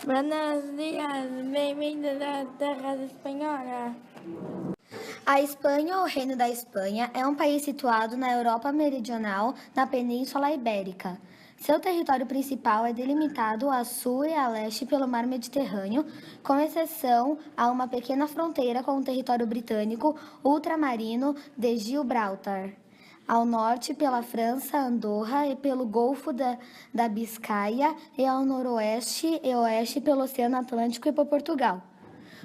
Buenos dias, bem-vindo à terra espanhola. A Espanha, ou Reino da Espanha, é um país situado na Europa Meridional, na Península Ibérica. Seu território principal é delimitado a sul e a leste pelo Mar Mediterrâneo, com exceção a uma pequena fronteira com o território britânico ultramarino de Gibraltar. Ao norte pela França, Andorra e pelo Golfo da Biscaia, e ao noroeste e oeste pelo Oceano Atlântico e por Portugal.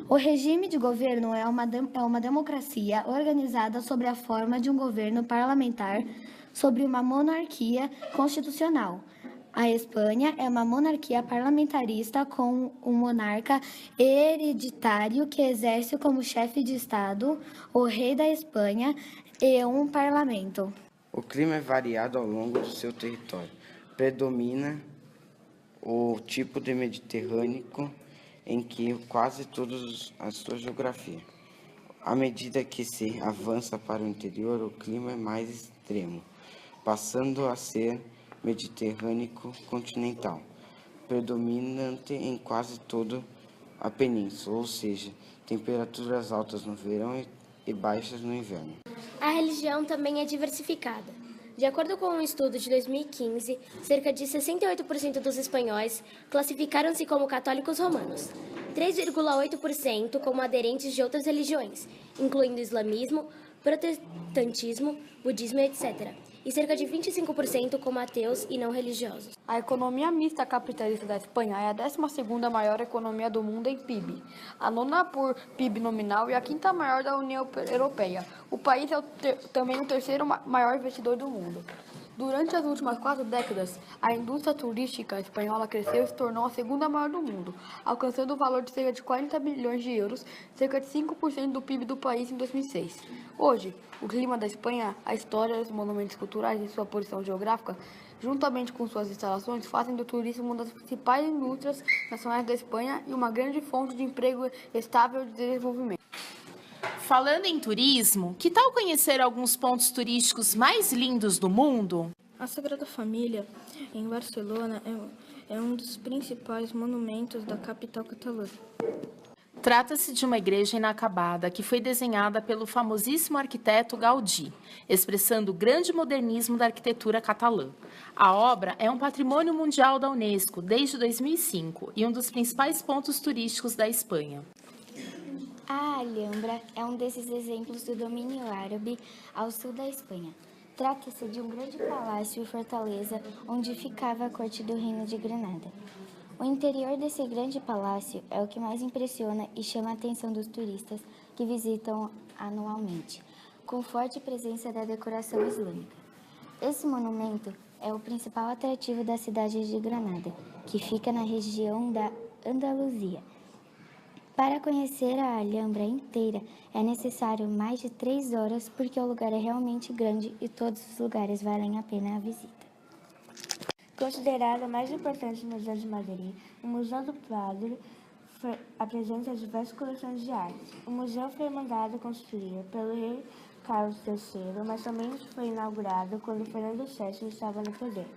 O regime de governo é uma democracia organizada sob a forma de um governo parlamentar sobre uma monarquia constitucional. A Espanha é uma monarquia parlamentarista com um monarca hereditário que exerce como chefe de Estado o rei da Espanha e um parlamento. O clima é variado ao longo do seu território. Predomina o tipo de Mediterrâneo em que quase toda a sua geografia. À medida que se avança para o interior, o clima é mais extremo, passando a ser Mediterrâneo continental, predominante em quase toda a península, ou seja, temperaturas altas no verão e baixas no inverno. A religião também é diversificada. De acordo com um estudo de 2015, cerca de 68% dos espanhóis classificaram-se como católicos romanos, 3,8% como aderentes de outras religiões, incluindo islamismo, protestantismo, budismo, etc., e cerca de 25% como ateus e não religiosos. A economia mista capitalista da Espanha é a 12ª maior economia do mundo em PIB, a nona por PIB nominal e a quinta maior da União Europeia. O país é também o terceiro maior investidor do mundo. Durante as últimas 4 décadas, a indústria turística espanhola cresceu e se tornou a segunda maior do mundo, alcançando o valor de cerca de 40 bilhões de euros, cerca de 5% do PIB do país em 2006. Hoje, o clima da Espanha, a história, os monumentos culturais e sua posição geográfica, juntamente com suas instalações, fazem do turismo uma das principais indústrias nacionais da Espanha e uma grande fonte de emprego estável e de desenvolvimento. Falando em turismo, que tal conhecer alguns pontos turísticos mais lindos do mundo? A Sagrada Família, em Barcelona, é um dos principais monumentos da capital catalã. Trata-se de uma igreja inacabada que foi desenhada pelo famosíssimo arquiteto Gaudí, expressando o grande modernismo da arquitetura catalã. A obra é um patrimônio mundial da Unesco desde 2005 e um dos principais pontos turísticos da Espanha. A Alhambra é um desses exemplos do domínio árabe ao sul da Espanha. Trata-se de um grande palácio e fortaleza onde ficava a corte do Reino de Granada. O interior desse grande palácio é o que mais impressiona e chama a atenção dos turistas que visitam anualmente, com forte presença da decoração islâmica. Esse monumento é o principal atrativo da cidade de Granada, que fica na região da Andaluzia. Para conhecer a Alhambra inteira, é necessário mais de 3 horas, porque o lugar é realmente grande e todos os lugares valem a pena a visita. Considerado o mais importante museu de Madrid, o Museu do Prado apresenta diversas coleções de arte. O museu foi mandado construir pelo rei Carlos III, mas também foi inaugurado quando Fernando VII estava no poder.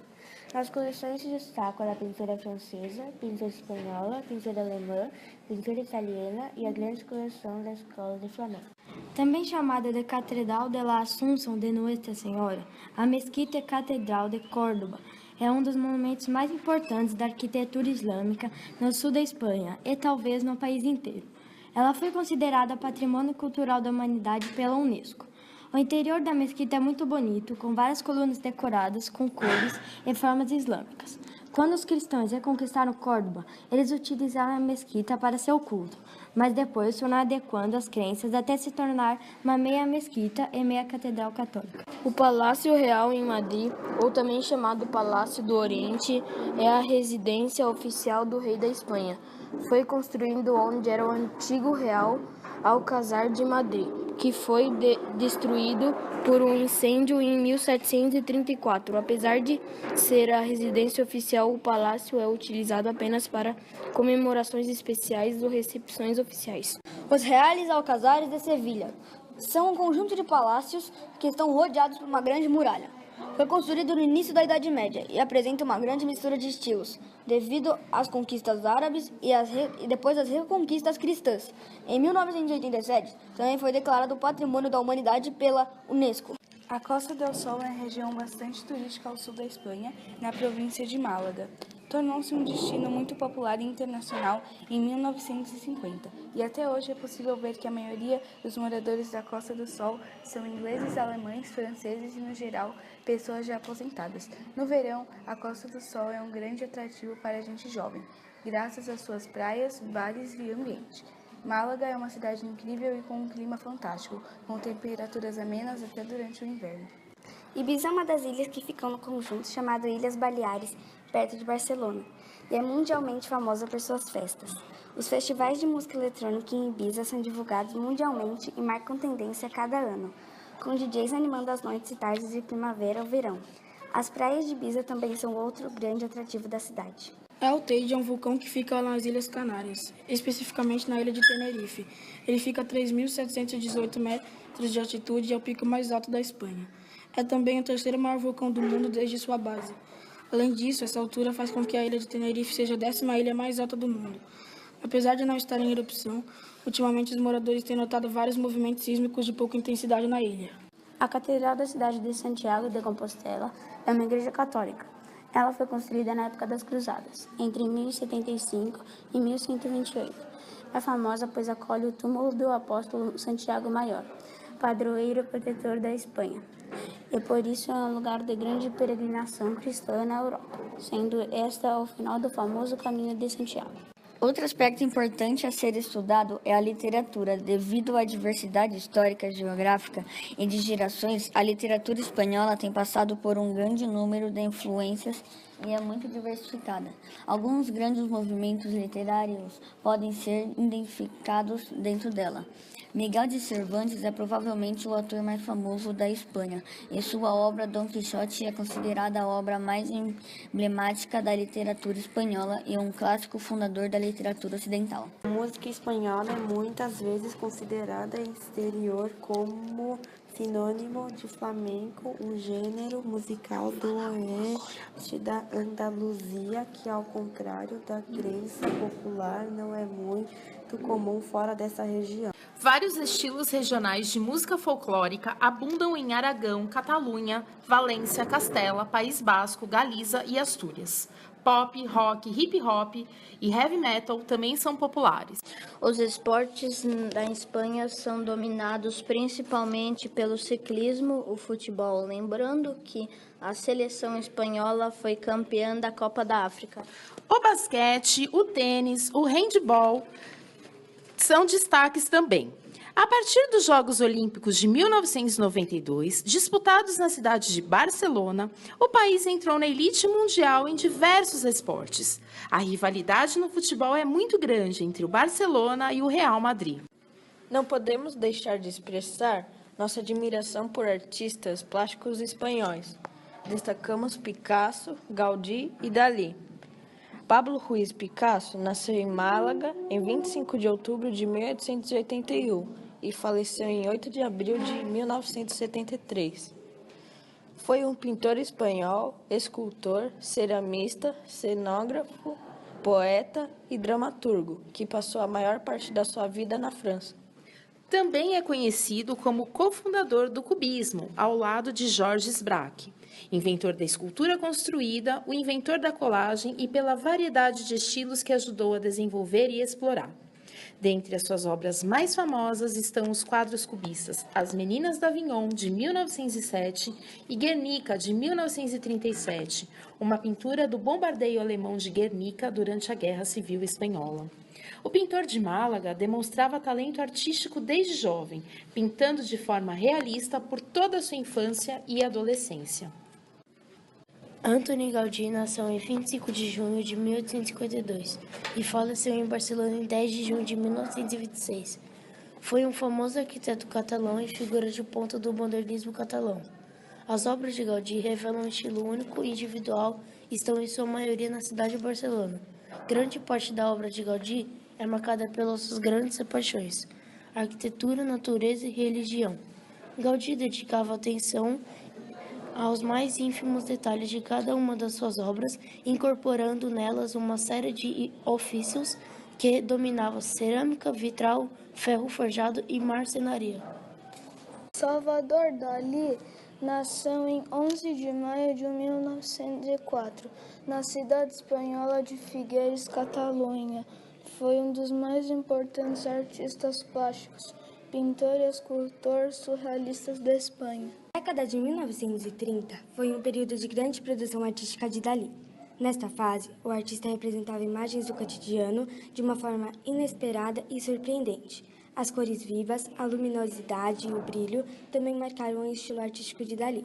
Nas coleções se destacam a pintura francesa, pintura espanhola, pintura alemã, pintura italiana e a grande coleção da Escola de Flamengo. Também chamada de Catedral de la Asunción de Nuestra Senhora, a Mesquita Catedral de Córdoba é um dos monumentos mais importantes da arquitetura islâmica no sul da Espanha e talvez no país inteiro. Ela foi considerada Patrimônio Cultural da Humanidade pela Unesco. O interior da mesquita é muito bonito, com várias colunas decoradas com cores e formas islâmicas. Quando os cristãos reconquistaram Córdoba, eles utilizaram a mesquita para seu culto, mas depois foram adequando as crenças até se tornar uma meia mesquita e meia catedral católica. O Palácio Real em Madrid, ou também chamado Palácio do Oriente, é a residência oficial do rei da Espanha. Foi construído onde era o antigo Real Alcázar de Madrid, que foi destruído por um incêndio em 1734. Apesar de ser a residência oficial, o palácio é utilizado apenas para comemorações especiais ou recepções oficiais. Os Reales Alcazares de Sevilha são um conjunto de palácios que estão rodeados por uma grande muralha. Foi construído no início da Idade Média e apresenta uma grande mistura de estilos, devido às conquistas árabes e depois às reconquistas cristãs. Em 1987, também foi declarado Patrimônio da Humanidade pela Unesco. A Costa del Sol é uma região bastante turística ao sul da Espanha, na província de Málaga. Tornou-se um destino muito popular e internacional em 1950, e até hoje é possível ver que a maioria dos moradores da Costa do Sol são ingleses, alemães, franceses e, no geral, pessoas já aposentadas. No verão, a Costa do Sol é um grande atrativo para a gente jovem, graças às suas praias, bares e ambiente. Málaga é uma cidade incrível e com um clima fantástico, com temperaturas amenas até durante o inverno. Ibiza é uma das ilhas que ficam no conjunto chamado Ilhas Baleares, perto de Barcelona, e é mundialmente famosa por suas festas. Os festivais de música eletrônica em Ibiza são divulgados mundialmente e marcam tendência a cada ano, com DJs animando as noites e tardes de primavera ou verão. As praias de Ibiza também são outro grande atrativo da cidade. El Teide é um vulcão que fica nas Ilhas Canárias, especificamente na ilha de Tenerife. Ele fica a 3.718 metros de altitude e é o pico mais alto da Espanha. É também o terceiro maior vulcão do mundo desde sua base. Além disso, essa altura faz com que a ilha de Tenerife seja a 10ª ilha mais alta do mundo. Apesar de não estar em erupção, ultimamente os moradores têm notado vários movimentos sísmicos de pouca intensidade na ilha. A Catedral da cidade de Santiago de Compostela é uma igreja católica. Ela foi construída na época das Cruzadas, entre 1075 e 1128. É famosa pois acolhe o túmulo do apóstolo Santiago Maior, padroeiro protetor da Espanha. E por isso é um lugar de grande peregrinação cristã na Europa, sendo esta o final do famoso Caminho de Santiago. Outro aspecto importante a ser estudado é a literatura. Devido à diversidade histórica e geográfica e de gerações, a literatura espanhola tem passado por um grande número de influências e é muito diversificada. Alguns grandes movimentos literários podem ser identificados dentro dela. Miguel de Cervantes é provavelmente o autor mais famoso da Espanha, e sua obra Dom Quixote é considerada a obra mais emblemática da literatura espanhola e um clássico fundador da literatura ocidental. A música espanhola é muitas vezes considerada em exterior como sinônimo de flamenco, um gênero musical do oeste da Andaluzia que, ao contrário da crença popular, não é muito comum fora dessa região. Vários estilos regionais de música folclórica abundam em Aragão, Catalunha, Valência, Castela, País Basco, Galiza e Astúrias. Pop, rock, hip hop e heavy metal também são populares. Os esportes da Espanha são dominados principalmente pelo ciclismo, o futebol. Lembrando que a seleção espanhola foi campeã da Copa da África. O basquete, o tênis, o handball são destaques também. A partir dos Jogos Olímpicos de 1992, disputados na cidade de Barcelona, o país entrou na elite mundial em diversos esportes. A rivalidade no futebol é muito grande entre o Barcelona e o Real Madrid. Não podemos deixar de expressar nossa admiração por artistas plásticos espanhóis. Destacamos Picasso, Gaudí e Dalí. Pablo Ruiz Picasso nasceu em Málaga em 25 de outubro de 1881 e faleceu em 8 de abril de 1973. Foi um pintor espanhol, escultor, ceramista, cenógrafo, poeta e dramaturgo, que passou a maior parte da sua vida na França. Também é conhecido como cofundador do cubismo, ao lado de Georges Braque, inventor da escultura construída, o inventor da colagem e pela variedade de estilos que ajudou a desenvolver e explorar. Dentre as suas obras mais famosas estão os quadros cubistas As Meninas d'Avignon, de 1907, e Guernica, de 1937, uma pintura do bombardeio alemão de Guernica durante a Guerra Civil Espanhola. O pintor de Málaga demonstrava talento artístico desde jovem, pintando de forma realista por toda a sua infância e adolescência. Antoni Gaudí nasceu em 25 de junho de 1852 e faleceu em Barcelona em 10 de junho de 1926. Foi um famoso arquiteto catalão e figura de ponta do modernismo catalão. As obras de Gaudí revelam um estilo único e individual e estão em sua maioria na cidade de Barcelona. Grande parte da obra de Gaudí é marcada pelas suas grandes paixões: arquitetura, natureza e religião. Gaudí dedicava atenção aos mais ínfimos detalhes de cada uma das suas obras, incorporando nelas uma série de ofícios que dominavam cerâmica, vitral, ferro forjado e marcenaria. Salvador Dalí nasceu em 11 de maio de 1904, na cidade espanhola de Figueres, Catalunha. Foi um dos mais importantes artistas plásticos, pintor e escultor surrealistas da Espanha. A década de 1930 foi um período de grande produção artística de Dalí. Nesta fase, o artista representava imagens do cotidiano de uma forma inesperada e surpreendente. As cores vivas, a luminosidade e o brilho também marcaram o estilo artístico de Dalí.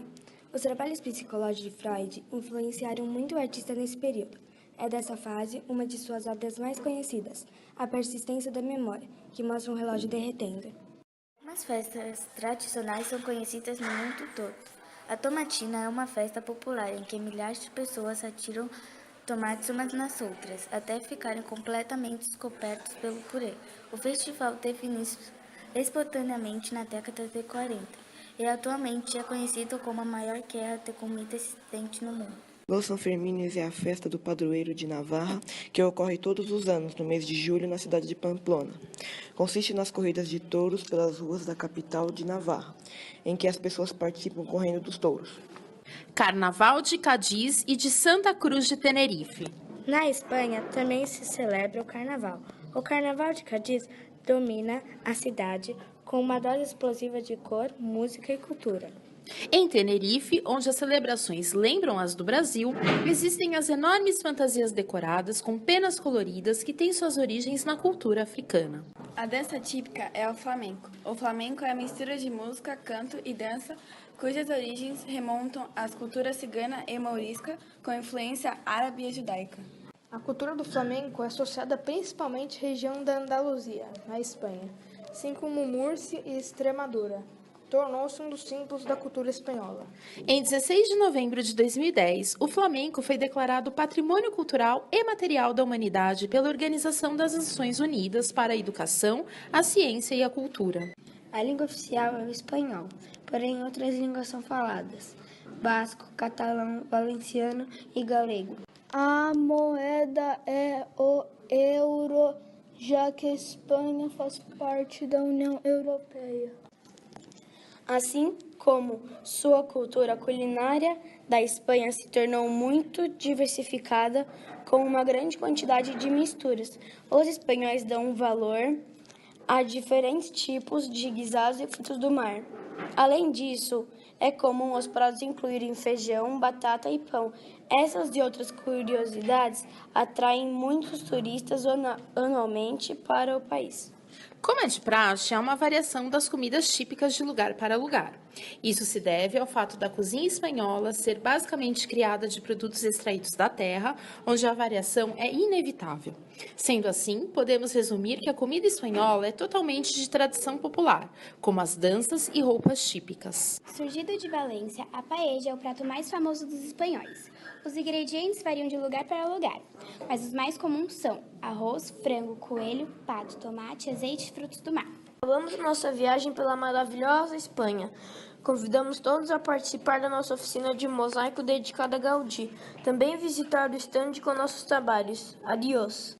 Os trabalhos psicológicos de Freud influenciaram muito o artista nesse período. É dessa fase uma de suas obras mais conhecidas, A Persistência da Memória, que mostra um relógio derretendo. Algumas festas tradicionais são conhecidas no mundo todo. A tomatina é uma festa popular em que milhares de pessoas atiram tomates umas nas outras, até ficarem completamente descobertos pelo purê. O festival teve início espontaneamente na década de 40 e atualmente é conhecido como a maior guerra de comida existente no mundo. Los Sanfermines é a festa do padroeiro de Navarra, que ocorre todos os anos, no mês de julho, na cidade de Pamplona. Consiste nas corridas de touros pelas ruas da capital de Navarra, em que as pessoas participam correndo dos touros. Carnaval de Cádiz e de Santa Cruz de Tenerife. Na Espanha também se celebra o Carnaval. O Carnaval de Cádiz domina a cidade com uma dose explosiva de cor, música e cultura. Em Tenerife, onde as celebrações lembram as do Brasil, existem as enormes fantasias decoradas com penas coloridas que têm suas origens na cultura africana. A dança típica é o flamenco. O flamenco é a mistura de música, canto e dança, cujas origens remontam às culturas cigana e mourisca, com influência árabe e judaica. A cultura do flamenco é associada principalmente à região da Andaluzia, na Espanha, assim como Múrcia e Extremadura. Tornou-se um dos símbolos da cultura espanhola. Em 16 de novembro de 2010, o flamenco foi declarado Patrimônio Cultural e Material da Humanidade pela Organização das Nações Unidas para a Educação, a Ciência e a Cultura. A língua oficial é o espanhol, porém outras línguas são faladas: basco, catalão, valenciano e galego. A moeda é o euro, já que a Espanha faz parte da União Europeia. Assim como sua cultura culinária da Espanha se tornou muito diversificada, com uma grande quantidade de misturas, os espanhóis dão valor a diferentes tipos de guisados e frutos do mar. Além disso, é comum os pratos incluírem feijão, batata e pão. Essas e outras curiosidades atraem muitos turistas anualmente para o país. Como é de praxe, há uma variação das comidas típicas de lugar para lugar. Isso se deve ao fato da cozinha espanhola ser basicamente criada de produtos extraídos da terra, onde a variação é inevitável. Sendo assim, podemos resumir que a comida espanhola é totalmente de tradição popular, como as danças e roupas típicas. Surgido de Valência, a paella é o prato mais famoso dos espanhóis. Os ingredientes variam de lugar para lugar, mas os mais comuns são arroz, frango, coelho, pato, tomate, azeite e frutos do mar. Acabamos nossa viagem pela maravilhosa Espanha. Convidamos todos a participar da nossa oficina de mosaico dedicada a Gaudí. Também visitar o estande com nossos trabalhos. Adiós!